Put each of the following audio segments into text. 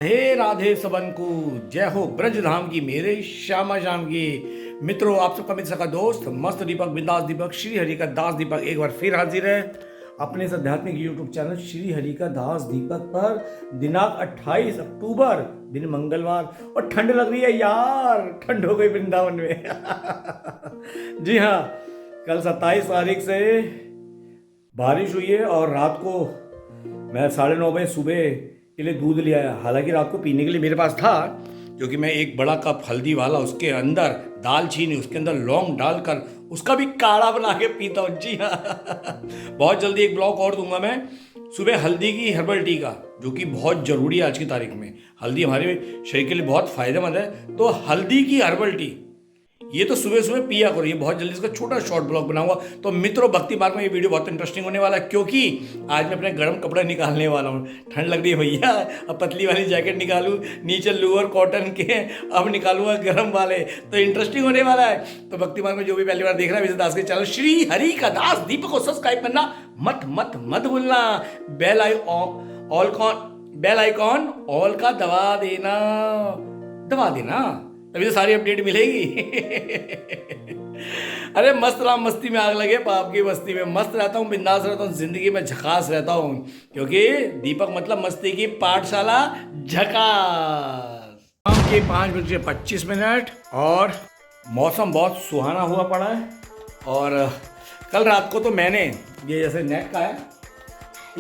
हे राधे सबन को जय हो ब्रज धाम की मेरे श्यामा श्याम की मित्रों, आप सबका मित्र का दोस्त मस्त दीपक बिंदास दीपक श्री हरि का दास दीपक एक बार फिर हाजिर है अपने इस आध्यात्मिक यूट्यूब चैनल श्री हरि का दास दीपक पर। दिनांक 28 अक्टूबर दिन मंगलवार और ठंड लग रही है यार, ठंड हो गई वृंदावन में। जी हाँ, कल 27 तारीख से बारिश हुई है और रात को मैं 9:30 बजे सुबह के लिए दूध ले आया। हालांकि रात को पीने के लिए मेरे पास था, क्योंकि मैं एक बड़ा कप हल्दी वाला उसके अंदर दालचीनी उसके अंदर लौंग डालकर उसका भी काढ़ा बना के पीता हूँ। जी हाँ, बहुत जल्दी एक ब्लॉग और दूंगा मैं सुबह हल्दी की हर्बल टी का, जो कि बहुत ज़रूरी है आज की तारीख में। हल्दी हमारे शरीर के लिए बहुत फायदेमंद है, तो हल्दी की हर्बल टी ये तो सुबह सुबह पिया करो। ये बहुत जल्दी इसका छोटा शॉर्ट ब्लॉग बनाऊंगा। तो मित्रों, भक्ति मार्ग में ये वीडियो बहुत इंटरेस्टिंग होने वाला है, क्योंकि आज मैं अपने गर्म कपड़े निकालने वाला हूँ। ठंड लग रही है भैया, अब पतली वाली जैकेट निकालूं, नीचे लोअर कॉटन के, अब निकालूंगा गर्म वाले, तो इंटरेस्टिंग होने वाला है। तो भक्ति मार्ग में जो भी पहली बार देख रहा है विजय दास के चैनल श्री हरि का दास दीपक को सब्सक्राइब करना मत मत मत भूलना। बेल आइकॉन ऑल का दबा देना, तभी तो सारी अपडेट मिलेगी। अरे मस्त राम मस्ती में आग लगे, पाप की बस्ती में मस्त रहता हूँ, बिंदास रहता हूँ, जिंदगी में झकास रहता हूँ, क्योंकि दीपक मतलब मस्ती की पाठशाला झकास। शाम के 5:25 और मौसम बहुत सुहाना हुआ पड़ा है। और कल रात को तो मैंने ये जैसे नेट का है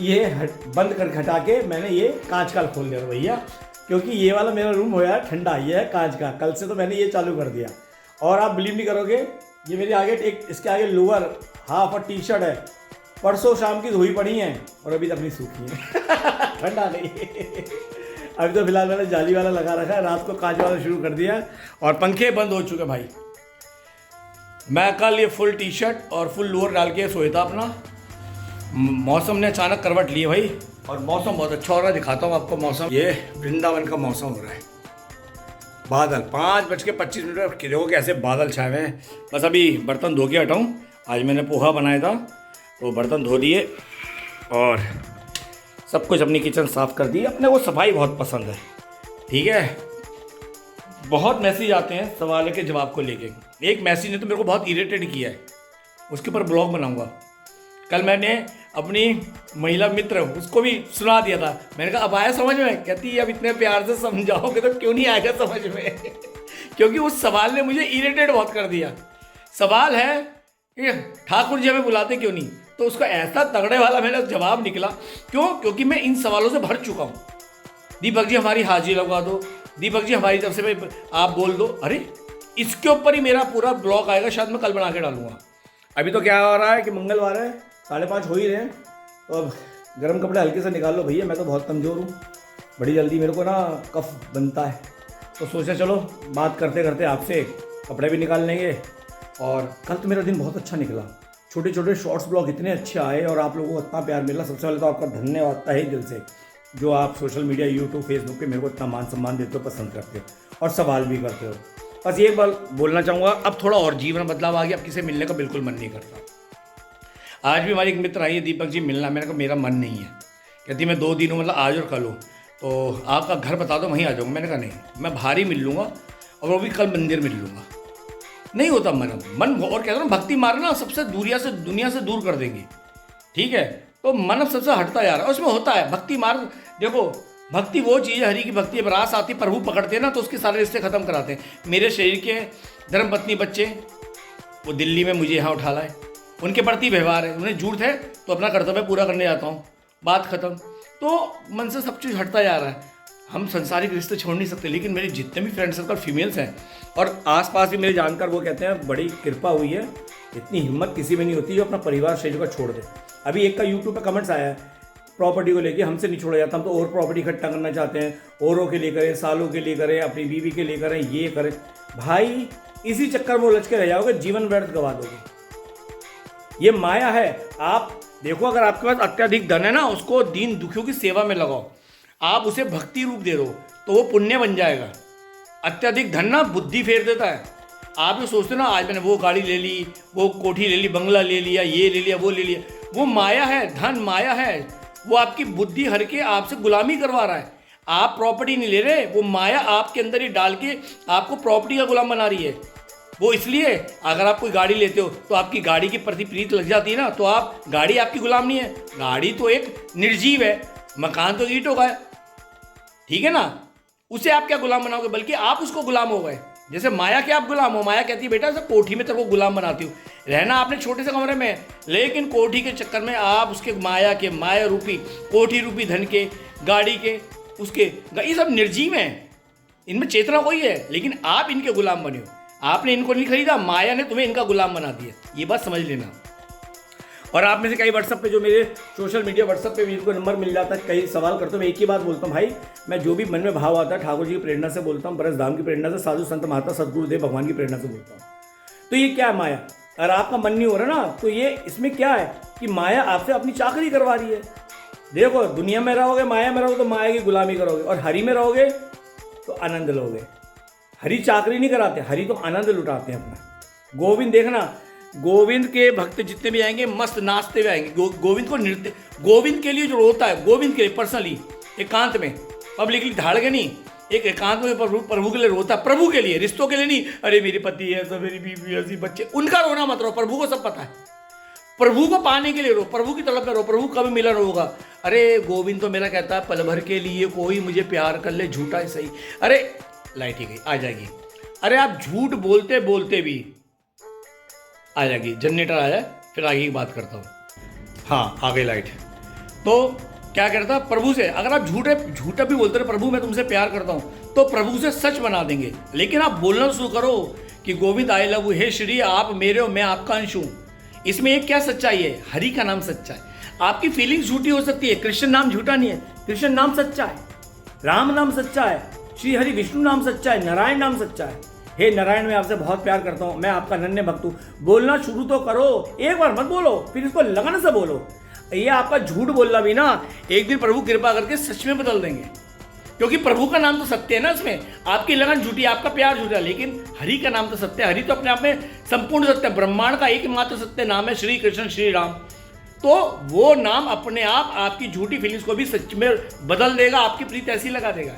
ये बंद कर हटा के मैंने ये कांच का खोल दिया भैया, क्योंकि ये वाला मेरा रूम हो यार ठंडा, ये है कांच का। कल से तो मैंने ये चालू कर दिया। और आप बिलीव नहीं करोगे, ये मेरे आगे एक इसके आगे लोअर हाफ और टी शर्ट है, परसों शाम की धोई पड़ी है और अभी तक नहीं सूखी है। ठंडा नहीं। अभी तो फिलहाल मैंने जाली वाला लगा रखा है, रात को कांच वाला शुरू कर दिया और पंखे बंद हो चुके भाई। मैं कल ये फुल टी शर्ट और फुल लोअर डाल के सोया था अपना। मौसम ने अचानक करवट ली भाई, और मौसम बहुत अच्छा हो रहा है। दिखाता हूँ आपको मौसम। ये वृंदावन का मौसम हो रहा है। बादल 5:25 देखो कैसे बादल छाए हुए हैं। बस अभी बर्तन धो के हटाऊँ। आज मैंने पोहा बनाया था, तो बर्तन धो दिए और सब कुछ अपनी किचन साफ़ कर दी। अपने को सफाई बहुत पसंद है, ठीक है। बहुत मैसेज आते हैं सवाल के जवाब को लेके। एक मैसेज ने तो मेरे को बहुत इरिटेट किया है, उसके ऊपर ब्लॉग बनाऊँगा। कल मैंने अपनी महिला मित्र उसको भी सुना दिया था। मैंने कहा अब आया समझ में? कहती अब इतने प्यार से समझाओगे तो क्यों नहीं आएगा समझ में। क्योंकि उस सवाल ने मुझे इरिटेट बहुत कर दिया। सवाल है कि ठाकुर जी हमें बुलाते क्यों नहीं, तो उसका ऐसा तगड़े वाला मेरा जवाब निकला। क्यों? क्योंकि मैं इन सवालों से भर चुका हूँ। दीपक जी हमारी हाजिरी लगवा दो, दीपक जी हमारी तरफ से आप बोल दो। अरे इसके ऊपर ही मेरा पूरा ब्लॉग आएगा, शायद मैं कल बना के डालूंगा। अभी तो क्या हो रहा है कि मंगलवार है, 5:30 हो ही रहे हैं, तो अब गर्म कपड़े हल्के से निकाल लो भैया। मैं तो बहुत कमज़ोर हूँ, बड़ी जल्दी मेरे को ना कफ बनता है। तो सोचा चलो बात करते करते आपसे कपड़े भी निकाल लेंगे। और कल तो मेरा दिन बहुत अच्छा निकला। छोटे छोटे शॉर्ट्स ब्लॉग इतने अच्छे आए और आप लोगों को इतना प्यार मिला। सबसे पहले तो आपका धन्यवाद तहे दिल से, जो आप सोशल मीडिया यूट्यूब फेसबुक पे मेरे को इतना मान सम्मान देते हो, पसंद करते हो और सवाल भी करते हो। बस ये बात बोलना चाहूँगा, अब थोड़ा और जीवन बदलाव आ गया। अब किसी मिलने का बिल्कुल मन नहीं करता। आज भी हमारी एक मित्र आई है, दीपक जी मिलना। मैंने कहा मेरा मन नहीं है। कहती मैं 2 दिन हूँ, मतलब आज और कल हूँ, तो आपका घर बता दो वहीं आ जाऊँगा। मैंने कहा नहीं, मैं बाहर ही मिल लूँगा और वो भी कल मंदिर मिल लूँगा। नहीं होता मन। और कहता हूँ भक्ति मारना सबसे दुनिया से दूर कर देंगी, ठीक है। तो मन अब सबसे हटता जा रहा है, उसमें होता है भक्ति मार्ग। देखो भक्ति वो चीज़ है, हरि की भक्ति रास आती, प्रभु पकड़ते हैं ना तो उसके सारे रिश्ते खत्म कराते हैं। मेरे शरीर के धर्मपत्नी बच्चे वो दिल्ली में मुझे यहाँ उठा लाए, उनके प्रति व्यवहार है, उन्हें झूठ है तो अपना कर्तव्य पूरा करने जाता हूँ, बात खत्म। तो मन से सब चीज़ हटता जा रहा है। हम संसारिक रिश्ते छोड़ नहीं सकते, लेकिन मेरे जितने भी फ्रेंड सर्कल फीमेल्स हैं और आसपास भी मेरे जानकर, वो कहते हैं बड़ी कृपा हुई है, इतनी हिम्मत किसी में नहीं होती जो अपना परिवार शरीर का छोड़ दे। अभी एक का यूट्यूब पर कमेंट्स आया है प्रॉपर्टी को लेके, हमसे नहीं छोड़ा जाता, हम तो और प्रॉपर्टी इकट्ठा करना चाहते हैं, औरों के लिए करें, सालों के लिए करें, अपनी बीवी के लिए करें, ये करें। भाई इसी चक्कर में उलझ के रह जाओगे, जीवन व्यर्थ गवा दोगे। ये माया है। आप देखो, अगर आपके पास अत्यधिक धन है ना, उसको दीन दुखियों की सेवा में लगाओ, आप उसे भक्ति रूप दे दो तो वो पुण्य बन जाएगा। अत्यधिक धन ना बुद्धि फेर देता है। आप जो सोचते हो ना आज मैंने वो गाड़ी ले ली, वो कोठी ले ली, बंगला ले लिया, ये ले लिया, वो ले लिया, वो माया है। धन माया है, वो आपकी बुद्धि हर के आपसे गुलामी करवा रहा है। आप प्रॉपर्टी नहीं ले रहे, वो माया आपके अंदर ही डाल के आपको प्रॉपर्टी का गुलाम बना रही है। वो इसलिए अगर आप कोई गाड़ी लेते हो तो आपकी गाड़ी के प्रति प्रीत लग जाती है ना, तो आप, गाड़ी आपकी गुलाम नहीं है, गाड़ी तो एक निर्जीव है, मकान तो ईंटों का है, ठीक है ना। उसे आप क्या गुलाम बनाओगे, बल्कि आप उसको गुलाम हो गए। जैसे माया के आप गुलाम हो, माया कहती है बेटा सब कोठी में तेरे को गुलाम बनाती हूँ, रहना आपने छोटे से कमरे में, लेकिन कोठी के चक्कर में आप उसके माया रूपी, कोठी रूपी धन के, गाड़ी के, उसके, ये सब निर्जीव हैं, इनमें चेतना कोई है, लेकिन आप इनके गुलाम बने हो। आपने इनको नहीं खरीदा, माया ने तुम्हें इनका गुलाम बना दिया, ये बात समझ लेना। और आप में से कई व्हाट्सएप पे, जो मेरे सोशल मीडिया व्हाट्सएप पे मेरे को नंबर मिल जाता है, कई सवाल करते हो, मैं एक ही बात बोलता हूँ, भाई मैं जो भी मन में भाव आता है ठाकुर जी की प्रेरणा से बोलता हूँ, ब्रज धाम की प्रेरणा से, साधु संत महात्मा सदगुरुदेव भगवान की प्रेरणा से बोलता हूँ। तो ये क्या है माया, अगर आपका मन नहीं हो रहा ना, तो ये इसमें क्या है कि माया आपसे अपनी चाकरी करवा रही है। देखो दुनिया में रहोगे, माया में रहोगे तो माया की गुलामी करोगे, और हरि में रहोगे तो आनंद लोगे। हरि चाकरी नहीं कराते, हरि तो आनंद लुटाते हैं अपना। गोविंद देखना, गोविंद के भक्त जितने भी आएंगे मस्त नाचते हुए आएंगे। गोविंद को नृत्य, गोविंद के लिए जो रोता है, गोविंद के लिए पर्सनली, एकांत में, पब्लिकली धाड़ के नहीं, एक एकांत में प्रभु के लिए रोता है, प्रभु के लिए, रिश्तों के लिए नहीं। अरे मेरी पति है, सब मेरी बीवी ऐसी, बच्चे, उनका रोना मत रो, प्रभु को सब पता है। प्रभु को पाने के लिए रो, प्रभु की तड़प में रो, प्रभु कभी मिलन होगा। अरे गोविंद तो मेरा कहता है पल भर के लिए कोई मुझे प्यार कर ले, झूठा है सही। अरे लाइट ही गई, आ जाएगी। अरे आप झूठ बोलते बोलते भी आ जाएगी, जनरेटर आ जाए, फिर आगे की बात करता हूँ। हाँ आ गई लाइट। तो क्या करता प्रभु से, अगर आप झूठा भी बोलते रहे प्रभु मैं तुमसे प्यार करता हूँ, तो प्रभु से सच बना देंगे। लेकिन आप बोलना शुरू करो कि गोविंद आई लव यू, हे श्री आप मेरे हो, मैं आपका अंश हूँ। इसमें एक क्या सच्चाई है, हरि का नाम सच्चा है। आपकी फीलिंग्स झूठी हो सकती है, कृष्ण नाम झूठा नहीं है, कृष्ण नाम सच्चा है, राम नाम सच्चा है, श्री हरि विष्णु नाम सच्चा है, नारायण नाम सच्चा है। हे नारायण मैं आपसे बहुत प्यार करता हूँ, मैं आपका नन्हे भक्त हूँ। बोलना शुरू तो करो, एक बार मत बोलो, फिर इसको लगन से बोलो। ये आपका झूठ बोलना भी ना एक दिन प्रभु कृपा करके सच में बदल देंगे, क्योंकि प्रभु का नाम तो सत्य है ना। इसमें आपकी लगन झूठी, आपका प्यार झूठा, लेकिन हरि का नाम तो सत्य है। हरि तो अपने आप में संपूर्ण सत्य है, ब्रह्मांड का एकमात्र सत्य नाम है श्री कृष्ण श्री राम। तो वो नाम अपने आप आपकी झूठी फीलिंग्स को भी सच में बदल देगा, आपकी प्रीत ऐसी लगा देगा।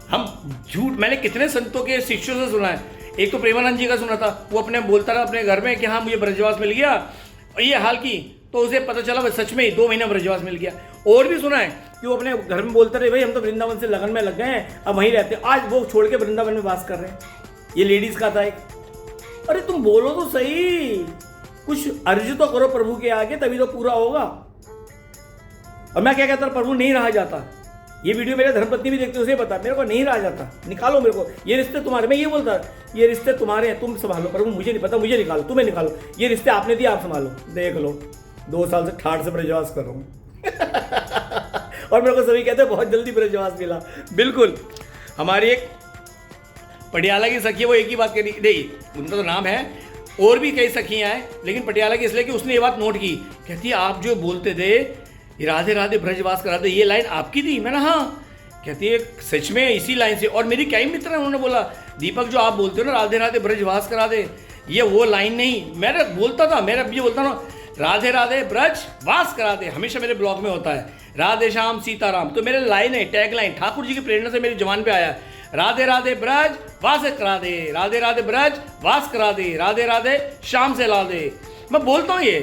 हम झूठ, मैंने कितने संतों के शिष्यों से सुना है, एक तो प्रेमानंद जी का सुना था, वो अपने बोलता रहा अपने घर में कि हाँ मुझे ब्रजवास मिल गया, और ये हाल की, तो उसे पता चला सच में ही 2 महीना ब्रजवास मिल गया। और भी सुना है कि वो अपने घर में बोलते रहे भाई हम तो वृंदावन से लगन में लग गए हैं, अब वहीं रहते हैं, आज वो छोड़ के वृंदावन में वास कर रहे हैं। ये लेडीज का था एक। अरे तुम बोलो तो सही, कुछ अर्ज तो करो प्रभु के आगे, तभी तो पूरा होगा। और मैं क्या कहता हूँ, प्रभु नहीं रहा जाता। ये वीडियो मेरे धर्मपत्नी भी देखते, उसे पता मेरे को नहीं रहा जाता, निकालो मेरे को, ये रिश्ते तुम्हारे, मैं ये बोलता ये रिश्ते तुम्हारे हैं, तुम संभालो प्रभु, मुझे नहीं पता, मुझे निकालो, तुम्हें निकालो, ये रिश्ते आपने दिए आप संभालो। देख लो 2 साल से ठाठ से ब्रजवास कर रहा हूँ और मेरे को सभी कहते हैं बहुत जल्दी ब्रजवास मिला। बिल्कुल, हमारी एक पटियाला की सखी है, वो एक ही बात कह रही, नहीं उनका तो नाम है, और भी कई सखियाँ हैं, लेकिन पटियाला की इसलिए कि उसने ये बात नोट की, कहती है आप जो बोलते थे राधे राधे ब्रजवास करा दे, ये लाइन आपकी थी। मैंने हाँ, कहती है सच में इसी लाइन से। और मेरी कई मित्र हैं, उन्होंने बोला दीपक जो आप बोलते हो ना राधे राधे ब्रजवास करा दे, ये वो लाइन नहीं। मैंने बोलता था, मेरा भी बोलता ना राधे राधे ब्रज वास करा दे, हमेशा मेरे ब्लॉग में होता है राधे श्याम सीताराम, तो मेरे लाइन है, टैग लाइन ठाकुर जी की प्रेरणा से मेरी जबान पे आया, राधे राधे ब्रज वास करा दे, राधे राधे ब्रज वास करा दे, राधे राधे श्याम से ला दे। मैं बोलता हूँ ये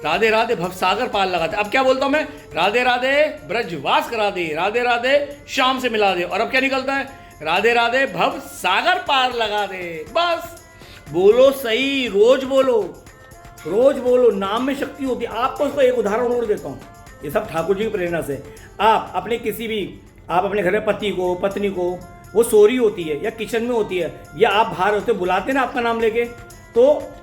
राधे राधे भव सागर पार लगाते, अब क्या बोलता हूँ मैं, राधे राधे ब्रज वास करा दे, राधे राधे श्याम से मिला दे, और अब क्या निकलता है, राधे राधे भव सागर पार लगा दे। बस बोलो सही, रोज बोलो, रोज बोलो, नाम में शक्ति होती है। आपको उसका एक उदाहरण और देता हूँ, ये सब ठाकुर जी की प्रेरणा से। आप अपने किसी भी, आप अपने घर में पति को पत्नी को, वो सो रही होती है या किचन में होती है या आप बाहर होते बुलाते ना आपका नाम लेके, तो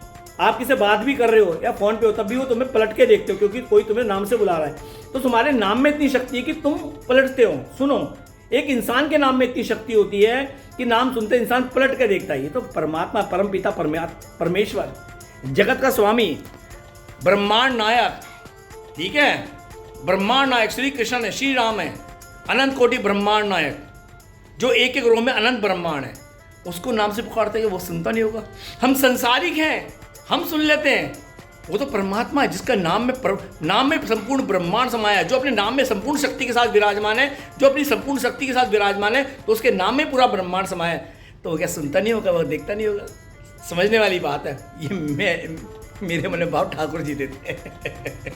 आप किसी बात भी कर रहे हो या फोन पे हो, तब भी वो तुम्हें पलट के देखते हो, क्योंकि कोई तुम्हें नाम से बुला रहा है। तो तुम्हारे नाम में इतनी शक्ति है कि तुम पलटते हो। सुनो, एक इंसान के नाम में इतनी शक्ति होती है कि नाम सुनते इंसान पलट के देखता है। ये तो परमात्मा, परम पिता, परमेश्वर, जगत का स्वामी, ब्रह्मांड नायक, ठीक है, ब्रह्मांड नायक श्री कृष्ण है, श्री राम है, अनंत कोटि ब्रह्मांड नायक, जो एक एक रोह में अनंत ब्रह्मांड है, उसको नाम से पुकारते हैं, वो सुनता नहीं होगा। हम संसारिक हैं, हम सुन लेते हैं, वो तो परमात्मा है जिसका नाम में संपूर्ण ब्रह्मांड समाया है, जो अपने नाम में संपूर्ण शक्ति के साथ विराजमान है, जो अपनी संपूर्ण शक्ति के साथ विराजमान है, तो उसके नाम में पूरा ब्रह्मांड समाया है। तो वो क्या सुनता नहीं होगा, वो देखता नहीं होगा? समझने वाली बात है ये। मेरे मन में भाव ठाकुर जी देते हैं।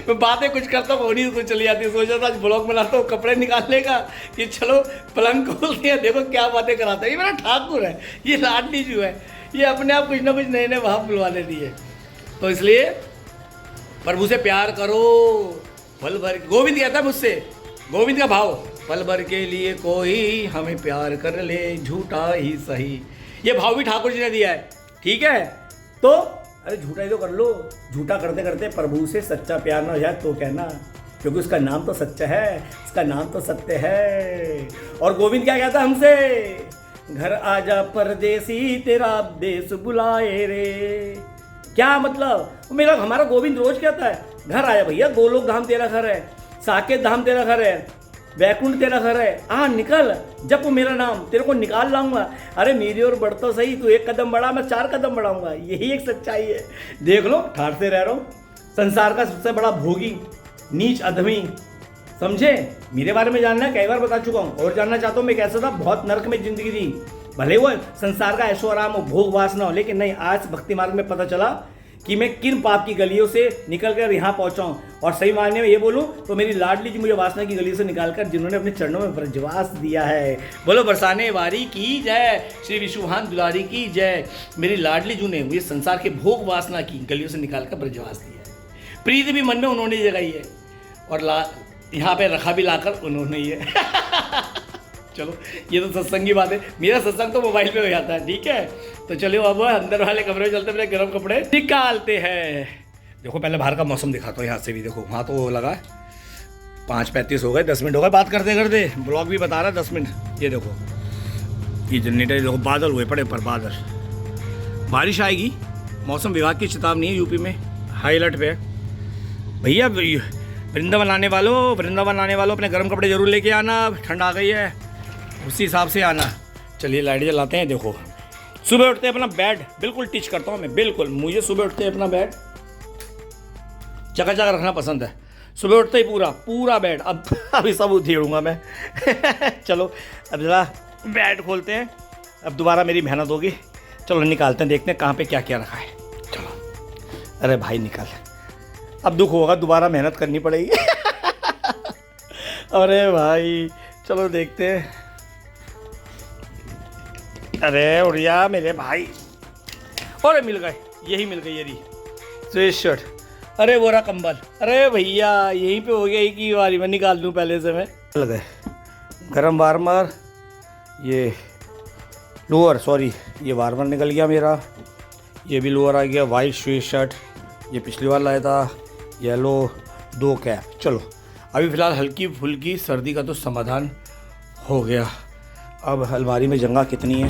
मैं बातें कुछ करता हूँ होनी कुछ चली जाती है। सोचा था आज ब्लॉग बनाता हूँ कपड़े निकालने का कि चलो पलंग खोलते हैं, देखो क्या बातें कराता है। ये मेरा ठाकुर है, ये लाडली जो है, ये अपने आप कुछ ना कुछ नए नए भाव बुलवा लेती है। तो इसलिए प्रभु से प्यार करो पल भर। गोविंद कहता है मुझसे, गोविंद का भाव, पल भर के लिए कोई हमें प्यार कर ले झूठा ही सही। ये भाव भी ठाकुर जी ने दिया है, ठीक है? तो अरे झूठा ही तो कर लो, झूठा करते करते प्रभु से सच्चा प्यार ना हो जाए तो कहना, क्योंकि उसका नाम तो सच्चा है, उसका नाम तो सत्य है। और गोविंद क्या कहता है हमसे, घर आजा परदेसी तेरा देश बुलाए रे। क्या मतलब? मेरा हमारा गोविंद रोज कहता है घर आया भैया, गोलोक धाम तेरा घर है, साकेत धाम तेरा घर है, वैकुंठ तेरा घर है, हाँ निकल, जब वो मेरा नाम, तेरे को निकाल लाऊंगा। अरे मेरी ओर बढ़ तो सही, तू 1 कदम बढ़ा, मैं 4 कदम बढ़ाऊंगा। यही एक सच्चाई है। देख लो, ठाठ से रह रहा हूँ, संसार का सबसे बड़ा भोगी, नीच अधमी, समझे? मेरे बारे में जानना है, कई बार बता चुका हूँ, और जानना चाहता हूँ मैं कैसा था। बहुत नरक में जिंदगी दी, भले वो संसार का ऐशो आराम हो, भोग वासना हो, लेकिन नहीं, आज भक्ति मार्ग में पता चला कि मैं किन पाप की गलियों से निकल कर यहाँ पहुँचा हूँ। और सही मायने में ये बोलूँ तो मेरी लाडली जी मुझे वासना की गली से निकालकर जिन्होंने अपने चरणों में ब्रजवास दिया है। बोलो बरसाने वारी की जय, श्री विश्वभान दुलारी की जय। मेरी लाडली जी ने मुझे संसार के भोग वासना की गलियों से निकालकर ब्रजवास दिया है। प्रीति भी मन में उन्होंने जगाई है, और यहाँ पे रखा भी लाकर उन्होंने ही है। चलो ये तो सत्संग की बात है, मेरा सत्संग तो मोबाइल पे हो जाता है, ठीक है? तो चलो अब अंदर वाले कमरे में चलते, मेरे गर्म कपड़े निकालते हैं। देखो पहले बाहर का मौसम दिखाता हूँ यहाँ से भी। देखो वहाँ तो लगा 5:35 हो गए, 10 मिनट हो गए बात करते करते, ब्लॉग भी बता रहा है 10 मिनट। ये देखो ये जनरेटर, देखो बादल हुए पड़े पर बादल, बारिश आएगी। मौसम विभाग की चेतावनी है, यूपी में हाई अलर्ट पे है। भैया वृंदावन आने वालों अपने गर्म कपड़े जरूर लेके आना, ठंड आ गई है, उसी हिसाब से आना। चलिए लाइट जलाते हैं। देखो सुबह उठते अपना बेड बिल्कुल टिच करता हूँ मैं, बिल्कुल। मुझे सुबह उठते अपना बेड चका रखना पसंद है। सुबह उठते ही पूरा बेड, अब अभी सब उधेड़ूंगा मैं। चलो अब जरा बेड खोलते हैं, अब दोबारा मेरी मेहनत होगी। चलो निकालते हैं, देखते हैं कहाँ पे क्या क्या रखा है। चलो अरे भाई निकाल, अब दुख होगा, दोबारा मेहनत करनी पड़ेगी। अरे भाई चलो देखते हैं। अरे उड़िया मेरे भाई, अरे मिल गए, यही मिल गई ये स्वेट शर्ट। अरे वो रहा कंबल, अरे भैया यहीं पे हो गया एक ही बारी में, निकाल लूँ पहले से मैं। मिल गए गरम वार्मर, ये लोअर, सॉरी ये वार्मर निकल गया मेरा, ये भी लोअर आ गया। वाइट स्वेट शर्ट ये पिछली बार लाया था, येलो, 2 कैप। चलो अभी फ़िलहाल हल्की फुल्की सर्दी का तो समाधान हो गया। अब अलमारी में जगह कितनी है?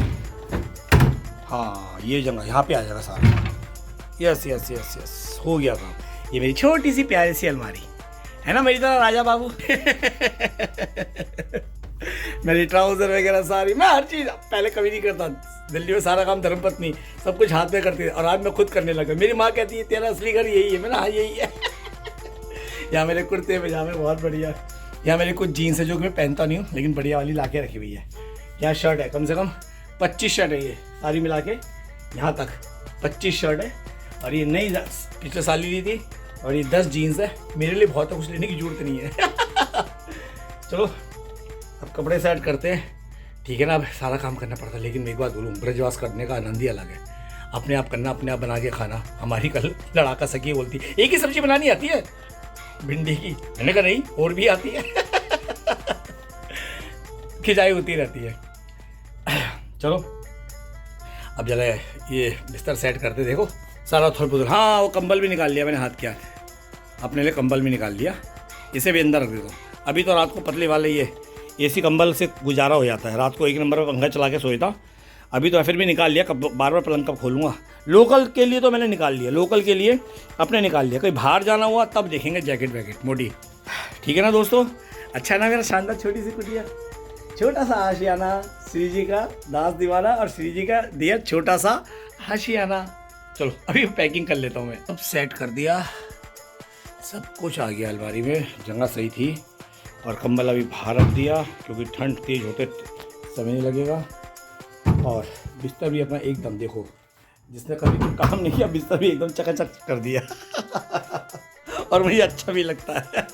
हाँ ये जगह यहाँ पे आ जाएगा सारा। यस हो गया काम। ये मेरी छोटी सी प्यारी सी अलमारी है ना, मेरी तरह राजा बाबू। मेरी ट्राउज़र वगैरह सारी, मैं हर चीज़ पहले कभी नहीं करता। दिल्ली में सारा काम धर्मपत्नी सब कुछ हाथ में करती है, और आज मैं खुद करने लगा। मेरी माँ कहती है तेरा असली घर यही है। मैंने हाँ यही है। यहाँ मेरे कुर्ते पजामे बहुत बढ़िया, यहाँ मेरी कुछ जीन्स है जो कि मैं पहनता नहीं हूँ, लेकिन बढ़िया वाली ला के रखी हुई है। यहाँ शर्ट है, कम से कम 25 शर्ट है, ये सारी मिला के यहाँ तक 25 शर्ट है। और ये नई पिछले साल ही ली थी, और ये 10 जीन्स है। मेरे लिए बहुत है, कुछ लेने की जरूरत नहीं है। चलो अब कपड़े सेट करते हैं, ठीक है ना? अब सारा काम करना पड़ता है, लेकिन मैं एक बात बोलूँ, ब्रजवास करने का आनंद ही अलग है। अपने आप करना, अपने आप बना के खाना। हमारी कल लड़ाका सखी बोलती एक ही सब्जी बनानी आती है भिंडी की, मैंने कहा नहीं और भी आती है। खिंचाई होती रहती है। चलो अब जरा ये बिस्तर सेट करते। देखो सारा थोड़ा बहुत, हाँ वो कंबल भी निकाल लिया मैंने हाथ के हाथ, अपने लिए कंबल भी निकाल लिया, इसे भी अंदर रख देता हूँ। अभी तो रात को पतले वाले ये एसी कंबल से गुजारा हो जाता है, रात को 1 नंबर पर पंखा चला के सोता। अभी तो फिर भी निकाल लिया, कब बार बार पलंग कब खोलूँगा। लोकल के लिए तो मैंने निकाल लिया, लोकल के लिए अपने निकाल लिया, कहीं बाहर जाना हुआ तब देखेंगे जैकेट वैकेट मोटी, ठीक है ना दोस्तों? अच्छा है ना मेरा शानदार छोटी सी कुटिया, छोटा सा आशियाना, श्री जी का दास दीवाना और श्री जी का दिया छोटा सा आशियाना। चलो अभी पैकिंग कर लेता हूँ मैं। अब सेट कर दिया, सब कुछ आ गया अलमारी में, जगह सही थी। और कंबल अभी बाहर रख दिया क्योंकि ठंड तेज होते समय नहीं लगेगा। और बिस्तर भी अपना एकदम, देखो जिसने कभी कोई काम नहीं किया बिस्तर भी एकदम चकाचक कर दिया और मुझे अच्छा भी लगता है।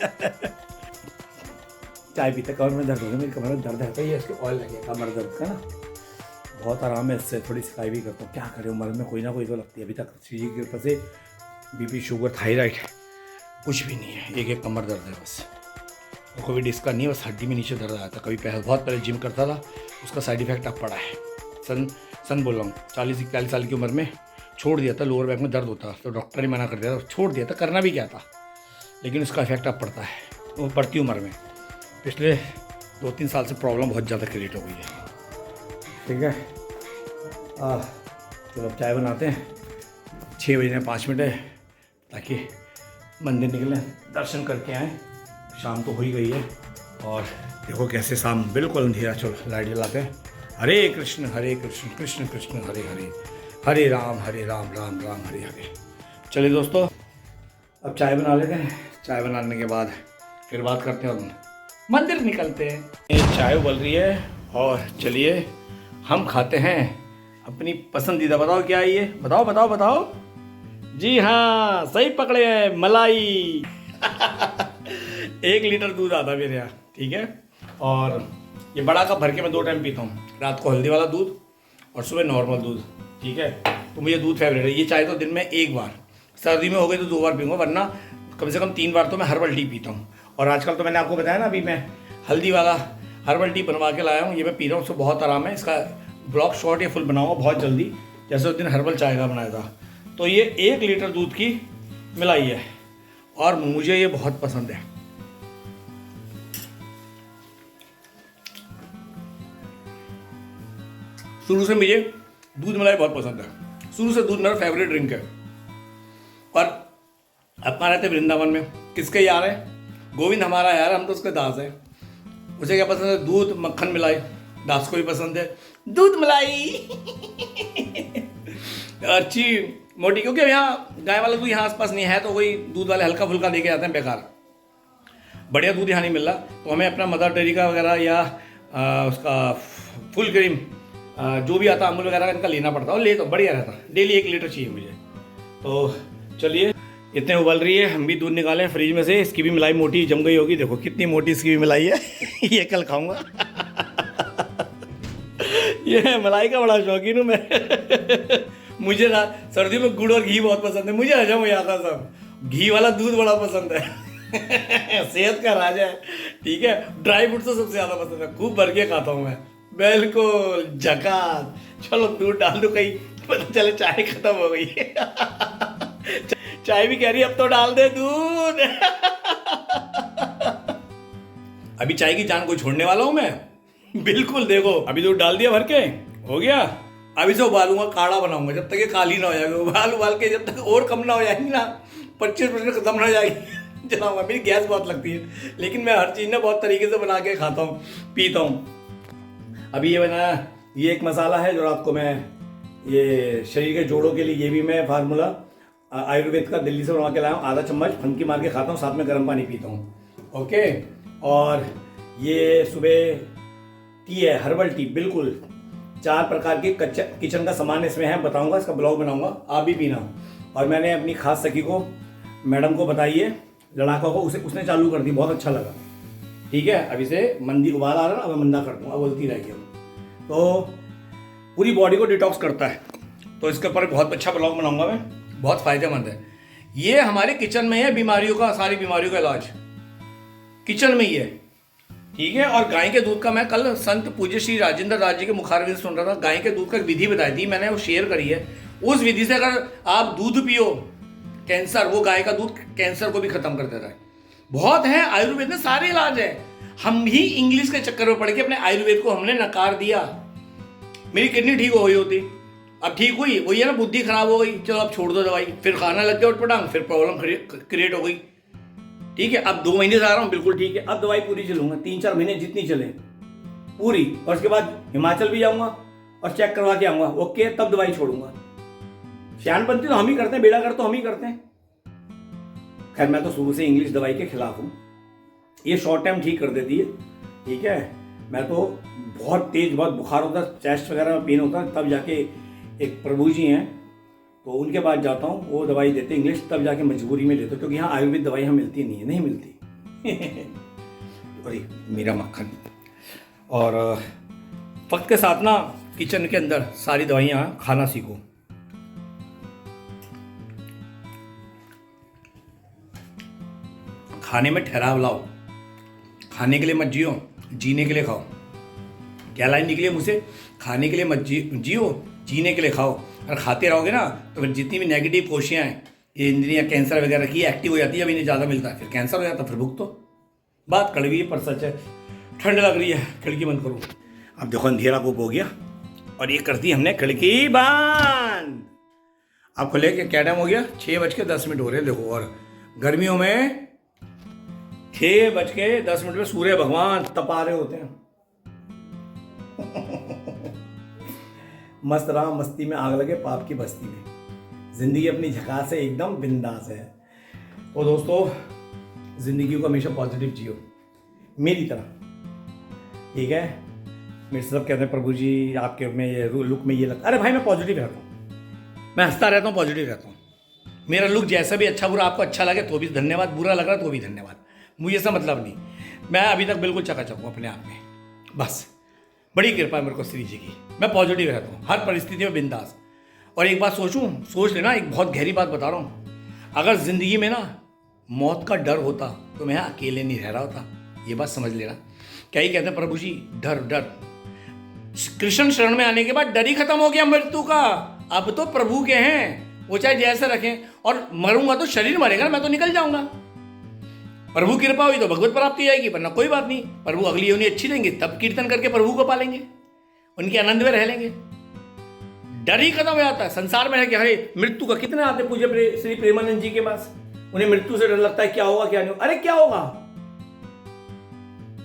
चाय पीते कमर में दर्द हो गया, मेरी कमर में दर्द है तो ये इसके ऑयल लगे कमर दर्द का ना, बहुत आराम है इससे। थोड़ी सिकाई भी करता हूँ, क्या करें उम्र में कोई ना कोई तो लगती है। अभी तक श्री जी की कृपा से बीपी शुगर थायराइड कुछ भी नहीं है, एक कमर दर्द है बस। कोई डिस्क का नहीं है, बस हड्डी में नीचे दर्द आया था। कभी पहले बहुत पहले जिम करता था, उसका साइड इफेक्ट अब पड़ा है। सन बोल रहा हूँ, 40-41 साल की उम्र में छोड़ दिया था। लोअर बैक में दर्द होता तो डॉक्टर ने मना कर दिया था, छोड़ दिया था। करना भी क्या था, लेकिन उसका इफेक्ट अब पड़ता है वो बढ़ती उम्र में। पिछले 2-3 साल से प्रॉब्लम बहुत ज़्यादा क्रिएट हो गई है। ठीक है, चलो अब चाय बनाते हैं। 6 बजने 5 मिनट है, ताकि मंदिर निकलें, दर्शन करके आएँ। शाम तो हो ही गई है और देखो कैसे शाम बिल्कुल अंधेरा। चलो लाइट जलाते हैं। हरे कृष्ण कृष्ण कृष्ण हरे हरे, हरे राम राम राम हरे हरे। चलिए दोस्तों, अब चाय बना लेते हैं। चाय बनाने के बाद फिर बात करते हैं और मंदिर निकलते हैं। ये चाय उबल रही है और चलिए हम खाते हैं अपनी पसंदीदा। बताओ क्या है ये, बताओ बताओ बताओ। जी हाँ, सही पकड़े हैं, मलाई। 1 लीटर दूध आता है मेरे यहाँ, ठीक है। और ये बड़ा कप भर के मैं 2 टाइम पीता हूँ, रात को हल्दी वाला दूध और सुबह नॉर्मल दूध, ठीक है। तो मुझे दूध फेवरेट है। ये चाय तो दिन में 1 बार, सर्दी में हो गई तो 2 बार पीऊँगा, वरना कम से कम 3 बार तो मैं हर्बल टी पीता हूँ। और आजकल तो मैंने आपको बताया ना, अभी मैं हल्दी वाला हर्बल टी बनवा के लाया हूँ, ये मैं पी रहा हूँ। उसको बहुत आराम है। इसका ब्लॉग शॉर्ट या फुल बनाऊँगा बहुत जल्दी, जैसे उस दिन हर्बल चाय का बनाया था। तो ये 1 लीटर दूध की मिलाई है और मुझे ये बहुत पसंद है। शुरू से मुझे दूध मलाई बहुत पसंद है, शुरू से दूध मेरा फेवरेट ड्रिंक है। और अपना रहते वृंदावन में, किसके यार है? गोविंद हमारा यार, हम तो उसके दास हैं। उसे क्या पसंद है? दूध मक्खन मलाई। दास को भी पसंद है दूध मलाई। अच्छी मोटी, क्योंकि यहाँ गाय वाला दूध यहाँ आसपास नहीं है, तो कोई दूध वाले हल्का फुल्का लेके आते हैं, बेकार। बढ़िया दूध यहाँ नहीं मिल रहा, तो हमें अपना मदर डेयरी का वगैरह या उसका फुल क्रीम जो भी आता अमूल वगैरह इनका लेना पड़ता है। और ले तो बढ़िया रहता, डेली 1 लीटर चाहिए मुझे। तो चलिए, इतने उबल रही है, हम भी दूध निकालें फ्रिज में से। इसकी भी मलाई मोटी जम गई होगी, देखो कितनी मोटी इसकी भी मलाई है। ये कल खाऊंगा। ये मलाई का बड़ा शौकीन हूँ मैं। मुझे ना सर्दियों में गुड़ और घी बहुत पसंद है, मुझे हजम हो जाता सब। घी वाला दूध बड़ा पसंद है। सेहत का राजा है, ठीक है। ड्राई फ्रूट तो सबसे ज़्यादा पसंद है, खूब भर के खाता हूँ मैं, बिल्कुल झकास। चलो दूध डाल दो, कहीं पता चले चाय खत्म हो गई। चाय भी कह रही है अब तो डाल दे दूध। अभी चाय की जान को छोड़ने वाला हूं मैं, बिल्कुल। देखो अभी दूध डाल दिया भर के, हो गया। अभी से उबालूंगा, काढ़ा बनाऊंगा, जब तक ये काली ना हो जाएगी। उबाल के जब तक और कम ना हो जाएगी ना, 25% खत्म ना हो जाएगी, चलाऊंगा। मेरी गैस बहुत लगती है, लेकिन मैं हर चीज़ ना बहुत तरीके से बना के खाता हूँ, पीता हूँ। अभी ये बनाया, ये एक मसाला है जो रात को मैं, ये शरीर के जोड़ों के लिए, ये भी मैं फार्मूला आयुर्वेद का दिल्ली से बनवा के लाया हूँ। आधा चम्मच फनकी मार के खाता हूँ, साथ में गर्म पानी पीता हूँ, ओके। और ये सुबह टी है, हर्बल टी, बिल्कुल 4 प्रकार के किचन का सामान इसमें है, बताऊँगा, इसका ब्लॉग बनाऊँगा, आप भी पीना। और मैंने अपनी खास सखी को, मैडम को बताई है, लड़ाका को, उसने चालू कर दी, बहुत अच्छा लगा, ठीक है। अभी से मंदी उबाल आ रहा ना, अब मैं मंदा कर दूँगा, बोलती रहेगी। तो पूरी बॉडी को डिटॉक्स करता है, तो इसके ऊपर बहुत अच्छा ब्लॉग बनाऊंगा मैं, बहुत फायदेमंद है। ये हमारे किचन में है, बीमारियों का, सारी बीमारियों का इलाज किचन में ही है, ठीक है। और गाय के दूध का मैं कल संत पूज्य श्री राजेंद्र राज जी के मुखारविंद सुन रहा था। गाय के दूध का एक विधि बताई थी मैंने, वो शेयर करी है। उस विधि से अगर आप दूध पियो, कैंसर, वो गाय का दूध कैंसर को भी खत्म कर देता है। बहुत है, आयुर्वेद में सारे इलाज है। हम भी इंग्लिश के चक्कर में पड़ के अपने आयुर्वेद को हमने नकार दिया। मेरी किडनी ठीक हो गई होती, अब ठीक हुई, वही है ना, बुद्धि खराब हो गई, चलो अब छोड़ दो दवाई, फिर खाना लग गया उठपटांग, फिर प्रॉब्लम क्रिएट हो गई, ठीक है। अब 2 महीने से आ रहा हूँ, बिल्कुल ठीक है। अब दवाई पूरी चलूंगा, 3-4 महीने जितनी चले पूरी, और उसके बाद हिमाचल भी जाऊंगा और चेक करवा के आऊंगा, ओके, तब दवाई छोड़ूंगा, सियानपंथी तो हम ही करते हैं, बेड़ा कर तो हम ही करते हैं। खैर मैं तो शुरू से इंग्लिश दवाई के खिलाफ हूँ, ये शॉर्ट टाइम ठीक कर देती है, ठीक है। मैं तो बहुत तेज, बहुत बुखार होता है, चेस्ट वगैरह में पेन होता है, तब जाके एक प्रभु जी हैं तो उनके पास जाता हूँ, वो दवाई देते इंग्लिश, तब जाके मजबूरी में लेता हूँ, क्योंकि यहाँ आयुर्वेद दवाई यहाँ मिलती नहीं है, नहीं मिलती। अरे मेरा मक्खन। और वक्त के साथ ना किचन के अंदर सारी दवाइयाँ खाना सीखो। खाने में ठहराव लाओ, खाने के लिए मत जियो, जीने के लिए खाओ। क्या लाइन निकली मुझसे? खाने के लिए मत जियो, जीने के लिए खाओ। और खाते रहोगे ना तो फिर जितनी भी नेगेटिव कोशियाँ हैं, ये इंद्रियाँ कैंसर वगैरह की एक्टिव हो जाती है, अब इन्हें ज़्यादा मिलता है, फिर कैंसर हो जाता है, फिर भुगतो। बात कड़वी है पर सच है। ठंड लग रही है, खिड़की बंद करूँ। अब देखो अंधेरा खूब हो गया और ये कर दी हमने खिड़की बंद। अब खुले के क्या टाइम हो गया? 6:10 हो रहे हैं देखो। और गर्मियों में 6:10 में सूर्य भगवान तपा रहे होते हैं। मस्त रहा, मस्ती में आग लगे, पाप की बस्ती में। जिंदगी अपनी झकास है, एकदम बिंदास है। तो दोस्तों जिंदगी को हमेशा पॉजिटिव जियो, मेरी तरह, ठीक है। मेरे सब कहते हैं प्रभु जी आपके में ये लुक में ये लगता, अरे भाई मैं पॉजिटिव रहता हूँ, मैं हंसता रहता हूँ, पॉजिटिव रहता हूँ। मेरा लुक जैसा भी अच्छा बुरा आपको अच्छा लगे तो भी धन्यवाद, बुरा लग रहा तो भी धन्यवाद, मुझे ऐसा मतलब नहीं। मैं अभी तक बिल्कुल चकाचक हूँ अपने आप में, बस बड़ी कृपा है मेरे को श्री जी की। मैं पॉजिटिव रहता हूँ हर परिस्थिति में, बिंदास। और एक बात सोच लेना, एक बहुत गहरी बात बता रहा हूँ, अगर जिंदगी में ना मौत का डर होता तो मैं अकेले नहीं रह रहा होता, ये बात समझ लेना। क्या ही कहते हैं प्रभु जी, डर डर। कृष्ण शरण में आने के बाद डर ही खत्म हो गया मृत्यु का। अब तो प्रभु के हैं, वो चाहे जैसे रखें, और मरूंगा तो शरीर मरेगा, मैं तो निकल जाऊंगा। प्रभु की कृपा हुई तो भगवत प्राप्ति आएगी, वरना कोई बात नहीं। प्रभु अगली योनि अच्छी देंगे, तब कीर्तन करके प्रभु को पालेंगे, उनके आनंद में रह लेंगे। डर ही खत्म हो जाता है संसार में। है कि अरे मृत्यु का, कितने आते पूज्य श्री प्रेमानंद जी के पास, उन्हें मृत्यु से डर लगता है, क्या होगा क्या नहीं होगा। अरे क्या होगा,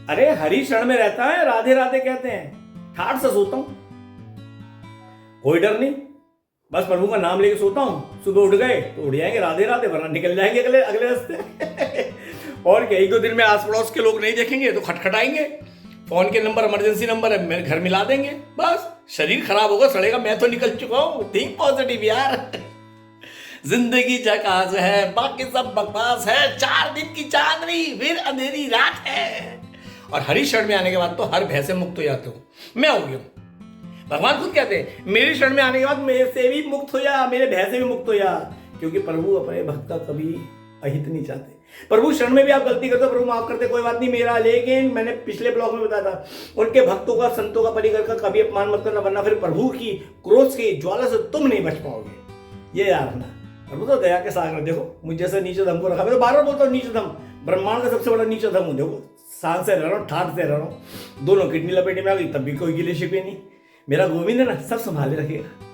अरे हरि शरण में रहता है, राधे राधे कहते हैं, ठाठ से सोता हूं, कोई डर नहीं, बस प्रभु का नाम लेके सोता हूं। सुबह उठ गए तो उठ जाएंगे राधे राधे, वरना निकल जाएंगे अगले रास्ते। और क्या, 1-2 दिन में आस पड़ोस के लोग नहीं देखेंगे तो खटखटाएंगे, फोन के नंबर इमरजेंसी नंबर है, मेरे घर मिला देंगे, बस शरीर खराब होगा, सड़ेगा, मैं तो निकल चुका हूं। थिंक पॉजिटिव यार। जिंदगी झकास है, बाकी सब बकवास है, 4 दिन की चांदनी फिर अंधेरी रात है। और हरि शरण में आने के बाद तो हर भय से मुक्त हो जाते हो। मैं हो गया, भगवान खुद कहते हैं मेरी शरण में आने के बाद मेरे से भी मुक्त हो जा, मेरे भय से भी मुक्त हो जा, क्योंकि प्रभु अपने भक्त का कभी अहित नहीं चाहते। प्रभु शरण में भी आप गलती करते हो, प्रभु माफ करते, कोई बात नहीं मेरा, लेकिन मैंने पिछले ब्लॉग में बताया था, उनके भक्तों का, संतों का, परिकर का कभी अपमान मत करना, वरना फिर प्रभु की क्रोध की ज्वाला से तुम नहीं बच पाओगे। ये याद रखना, प्रभु तो दया के सागर। देखो मुझे जैसे नीचे धम को रखा, मैं तो बार बार बोलता हूँ नीचे धम, ब्रह्मांड का सबसे बड़ा नीचे धम हूँ। देखो सांस से रह रहा हूँ, ठाठ से रह रहा हूँ, दोनों किडनी लपेटे में आ गई, तब भी कोई गिले शिकवे नहीं। मेरा गोविंद है ना, सब संभाले रखेगा।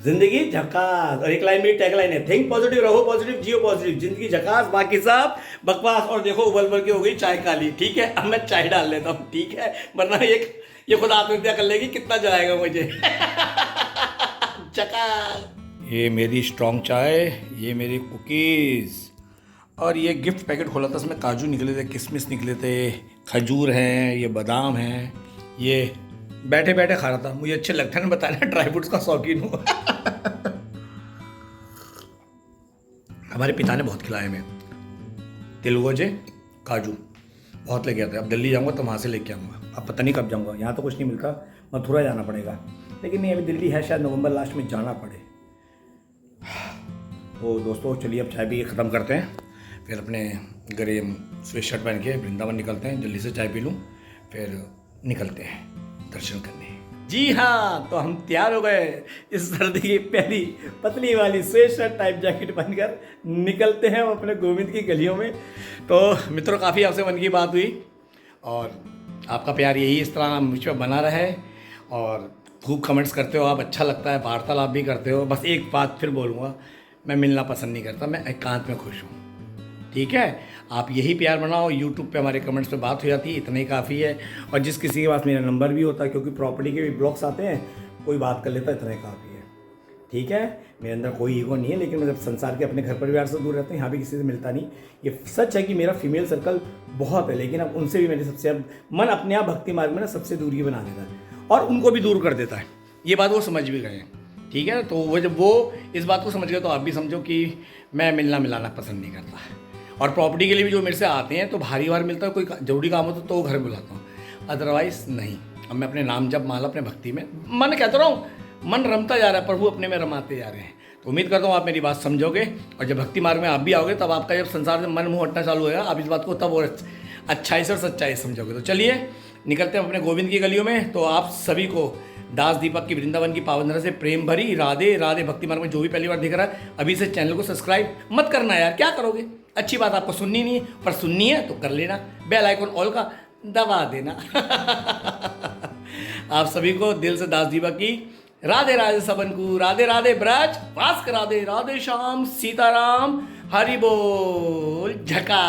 जिंदगी झकास। और एक लाइन मेरी टैग लाइन है, थिंक पॉजिटिव, रहो पॉजिटिव, जियो पॉजिटिव, जिंदगी झकास, बाकी सब बकवास। और देखो उबल उबल के हो गई चाय काली, ठीक है, अब मैं चाय डाल लेता हूँ, ठीक है, वरना ये खुद आत्महत्या कर लेगी, कितना जलाएगा मुझे। झकास। ये मेरी स्ट्रॉन्ग चाय, ये मेरी कुकीज, और ये गिफ्ट पैकेट खोला था, उसमें काजू निकले थे, किशमिश निकले थे, खजूर हैं, ये बादाम हैं, ये बैठे बैठे खा रहा था, मुझे अच्छे लगते हैं, बताना ड्राई फ्रूट्स का शौकीन हूँ। हमारे पिता ने बहुत खिलाए हमें, तिलगोजे, काजू बहुत लेके आते हैं। अब दिल्ली जाऊँगा तो वहाँ से लेके आऊँगा, अब पता नहीं कब जाऊँगा, यहाँ तो कुछ नहीं मिलता, मथुरा जाना पड़ेगा, लेकिन नहीं अभी दिल्ली है, शायद नवंबर लास्ट में जाना पड़े। तो दोस्तों चलिए अब चाय भी ख़त्म करते हैं, फिर अपने घरे स्वेट शर्ट पहन के वृंदावन निकलते हैं, जल्दी से चाय पी लूँ, फिर निकलते हैं दर्शन करने। जी हाँ, तो हम तैयार हो गए, इस सर्दी की पहली पतली वाली स्वेट शर्ट टाइप जैकेट पहनकर निकलते हैं अपने गोविंद की गलियों में। तो मित्रों काफ़ी आपसे मन की बात हुई, और आपका प्यार यही इस तरह मुझ पर बना रहे, और खूब कमेंट्स करते हो आप, अच्छा लगता है, वार्तालाप भी करते हो। बस एक बात फिर बोलूँगा, मैं मिलना पसंद नहीं करता, मैं एकांत में खुश हूँ, ठीक है। आप यही प्यार बनाओ, यूट्यूब पे हमारे कमेंट्स पे बात हो जाती है, इतना ही काफ़ी है। और जिस किसी के पास मेरा नंबर भी होता है, क्योंकि प्रॉपर्टी के भी ब्लॉग्स आते हैं, कोई बात कर लेता है, इतना ही काफ़ी है। ठीक है, मेरे अंदर कोई ईगो नहीं है, लेकिन मैं जब संसार के अपने घर परिवार से दूर रहता हूँ, यहाँ भी किसी से मिलता नहीं। ये सच है कि मेरा फीमेल सर्कल बहुत है, लेकिन अब उनसे भी मेरे सबसे अब मन अपने आप भक्ति मार्ग में ना सबसे दूरी बना देता है और उनको भी दूर कर देता है। ये बात वो समझ भी गए हैं, ठीक है। तो वो जब वो इस बात को समझ गए तो आप भी समझो कि मैं मिलना मिलाना पसंद नहीं करता। और प्रॉपर्टी के लिए भी जो मेरे से आते हैं तो भारी बार मिलता है, कोई जरूरी काम हो तो घर में बुलाता हूँ, अदरवाइज नहीं। अब मैं अपने नाम जप माला अपने भक्ति में मन कहता रहा हूँ, मन रमता जा रहा है, प्रभु अपने में रमाते जा रहे हैं। तो उम्मीद करता हूँ आप मेरी बात समझोगे और जब भक्ति मार्ग में आप भी आओगे तब आपका जब संसार से मन मुँह हटना चालू होगा, आप इस बात को तब और अच्छाई से और सच्चाई समझोगे। तो चलिए निकलते हैं अपने गोविंद की गलियों में। तो आप सभी को दास दीपक की वृंदावन की पावन धरा से प्रेम भरी राधे राधे। भक्ति मार्ग में जो भी पहली बार देख रहा है अभी से चैनल को सब्सक्राइब मत करना यार, क्या करोगे, अच्छी बात आपको सुननी नहीं है, पर सुननी है तो कर लेना, बेल आइकन ऑल का दबा देना। आप सभी को दिल से दास दीपक की राधे राधे सबन को राधे राधे ब्रज वास्क राधे राधे श्याम सीताराम हरि बोल झका।